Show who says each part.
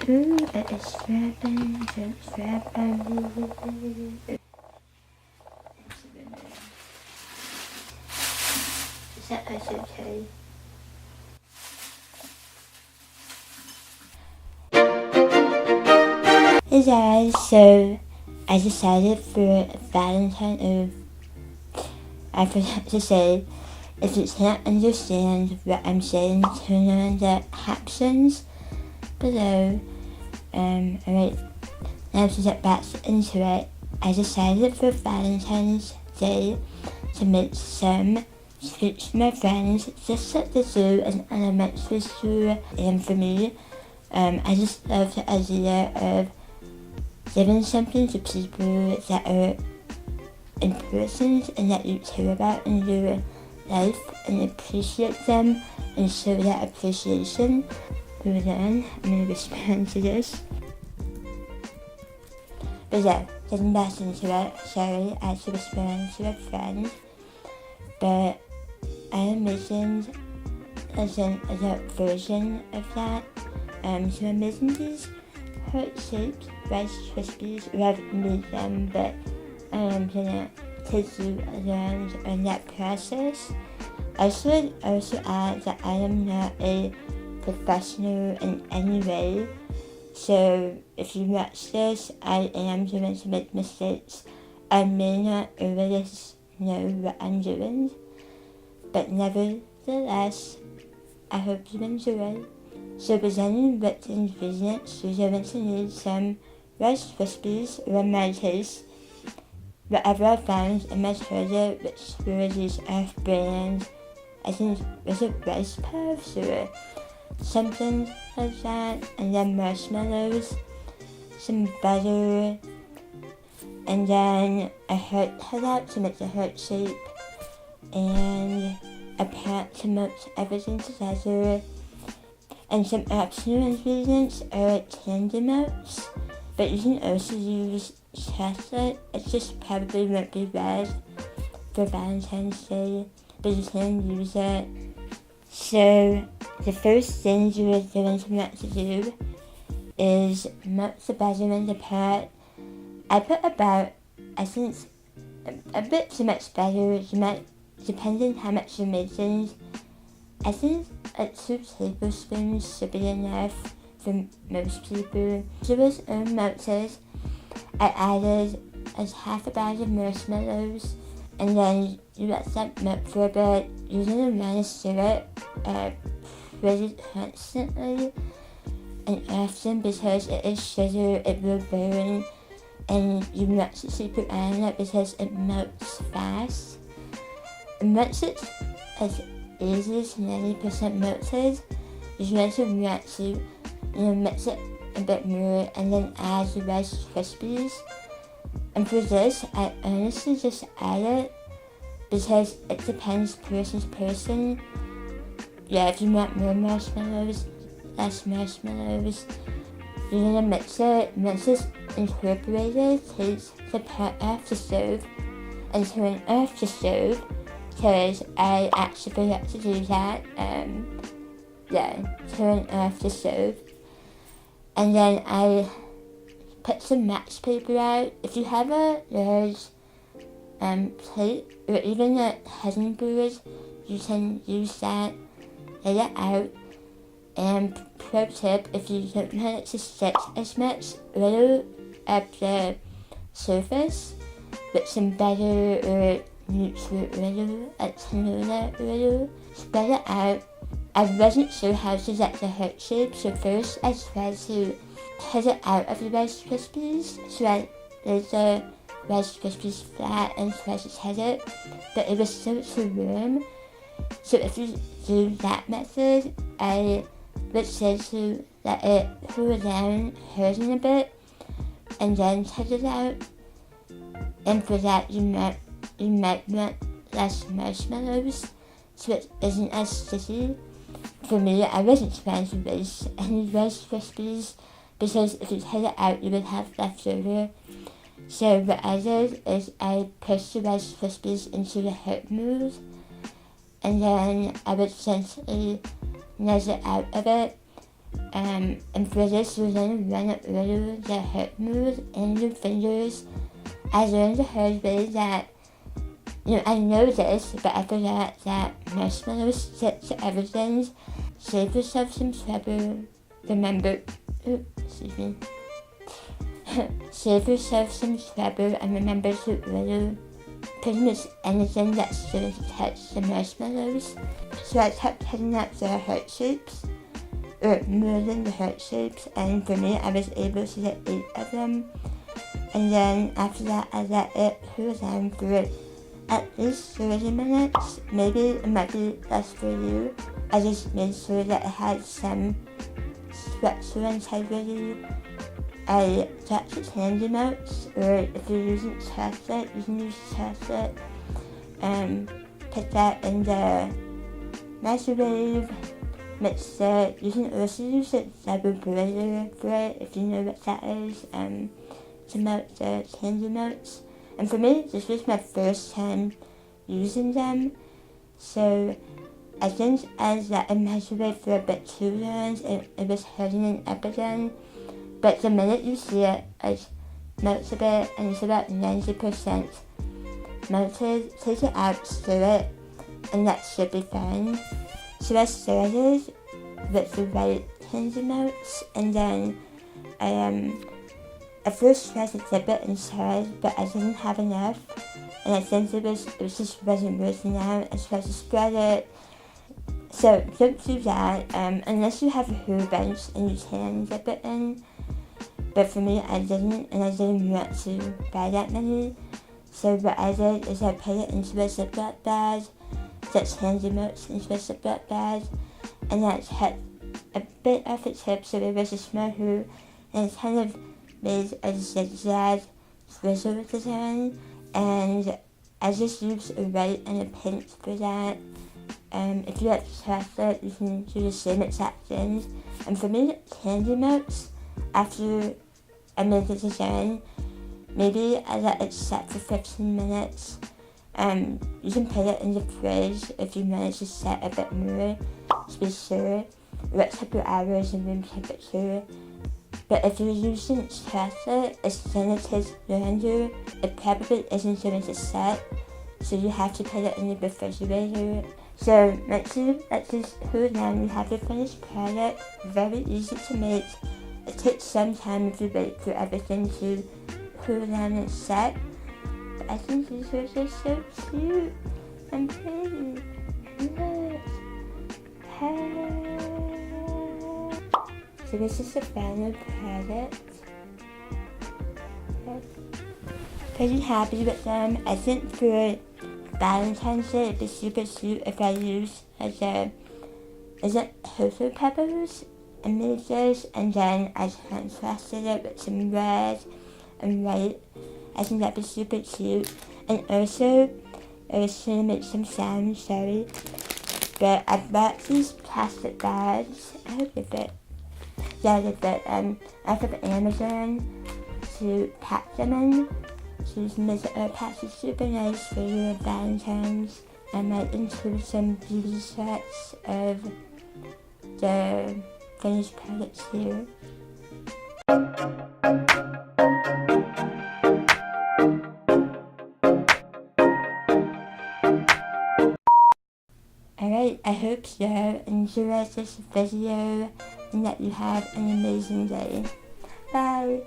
Speaker 1: Ooh, it is wrapping, it's wrapping. Is that okay? Hey guys, so I decided for Valentine, I forgot to say, if you can't understand what I'm saying, turn on the captions below. Alright, now to get back into it, I decided for Valentine's Day to make some sweets for my friends, just like they do in elementary school. And for me, I just love the idea of giving something to people that are important and that you care about in your life and appreciate them and show that appreciation. Hold on, I'm going to respond to this. But yeah, getting back into it, sorry, I had to respond to a friend. But I am making an adult version of that. So I'm making these heart-shaped Rice Krispies. I haven't made them, but I am gonna take you around on that process. I should also add that I am not a professional in any way, so if you watch this, I am going to make mistakes. I may not always know what I'm doing, but nevertheless, I hope you enjoy. So presenting with the ingredients, you're going to need some Rice Krispies, or in my case, whatever I found in my treasure, which were these off-brand, I think, was it rice puffs or something like that, and then marshmallows, some butter, and then a heart cut out to make the heart shape, and a pot to mix everything together, and some optional ingredients are candy melts, but you can also use chocolate. It just probably won't be red for Valentine's Day, but you can use it. So the first thing you are going to want to do is melt the butter in the pot. I put about, I think, a bit too much butter. You might, depending how much you're making, I think like 2 tablespoons should be enough for most people. To those melted, I added half a bag of marshmallows, and then you let that melt for a bit. You're going to want to stir it pretty constantly and often, because it is sugar, it will burn, and you want to keep it on it because it melts fast. And once it's as easy as 90% melted, you're going to want to mix it a bit more and then add the Rice Krispies. And for this, I honestly just add it because it depends person to person. Yeah, if you want more marshmallows, less marshmallows, you're gonna mix it. Once it's incorporated, take the pot off the stove and turn off the stove, because I actually forgot to do that. Turn off the stove. And then I put some match paper out. If you have a large plate or even a cutting board, you can use that. Lay it out. And pro tip, if you don't want it to stick as much, roll up the surface with some butter or neutral oil, like canola oil. Spread it out. I wasn't sure how to get the heart shape, so first I tried to cut it out of the Rice Krispies, so I laid the Rice Krispies flat and tried to cut it, but it was still too warm. So if you do that method, I would say to let it cool down, harden a bit, and then cut it out. And for that, you might want less marshmallows, so it isn't as sticky. For me, I wasn't trying to waste any Rice Krispies, because if you cut it out, you would have leftover. So what I did is I pushed the Rice Krispies into the heart mold, and then I would gently nudge it out of it, And for this, you're going to run it through the hip moves and your fingers. I learned the hard way that, I know this, but I forgot that marshmallows stick to everything. Save yourself some trouble. Save yourself some trouble and remember to order pretty much anything that's going to touch the marshmallows. So I kept putting up the heart shapes, or more than the heart shapes, and for me I was able to get 8 of them. And then after that I let it cool down for at least 30 minutes. Maybe it might be less for you. I just made sure that it had some structural integrity. I got the candy melts, or if you're using chocolate, you can use chocolate. Put that in the microwave. You can also use a double boiler for it, if you know what that is, to melt the candy melts. And for me, this was my first time using them, so I think I let the microwave for a bit too long, it was hardening up again. But the minute you see it, it melts a bit, and it's about 90% melted. Take it out, stir it, and that should be fine. So I started with the white candy melts, and then I first tried to dip it inside, but I didn't have enough, and I think it just wasn't working out. I tried to spread it. So don't do that, unless you have a whole bunch and you can dip it in. But for me, I didn't, and I didn't want to buy that many. So what I did is I put it into a Ziploc bag, that's candy melts into a Ziploc bag, and I cut a bit off the tip so there was a small hole, and it kind of made a zigzag drizzle design, and I just used a white and a pink for that. If you like chocolate, you can do the same exact things. And for me, candy melts, after I made the design, maybe I let it set for 15 minutes. You can put it in the fridge if you manage to set a bit more, to be sure, or a couple hours in room temperature. But if you're using chocolate, it's going to take longer. It probably isn't going to set, so you have to put it in the refrigerator. So once it's cooled down, you have your finished product. Very easy to make. It takes some time if you wait for everything to cool down and set. But I think these are just so cute and pretty. Look. So this is the final product. Pretty happy with them. I think for Valentine's Day, it'd be super cute if I use tofu peppers and made this, and then I contrasted it with some red and white. I think that'd be super cute. And also, I was trying to make some sounds, sorry, but I bought these plastic bags. I hope they fit. Yeah, they fit. Off of Amazon to pack them in. So you can make the packs super nice for your Valentine's. I might include some beauty shots of the finished products here. Alright, I hope you enjoyed this video and that you have an amazing day. Bye!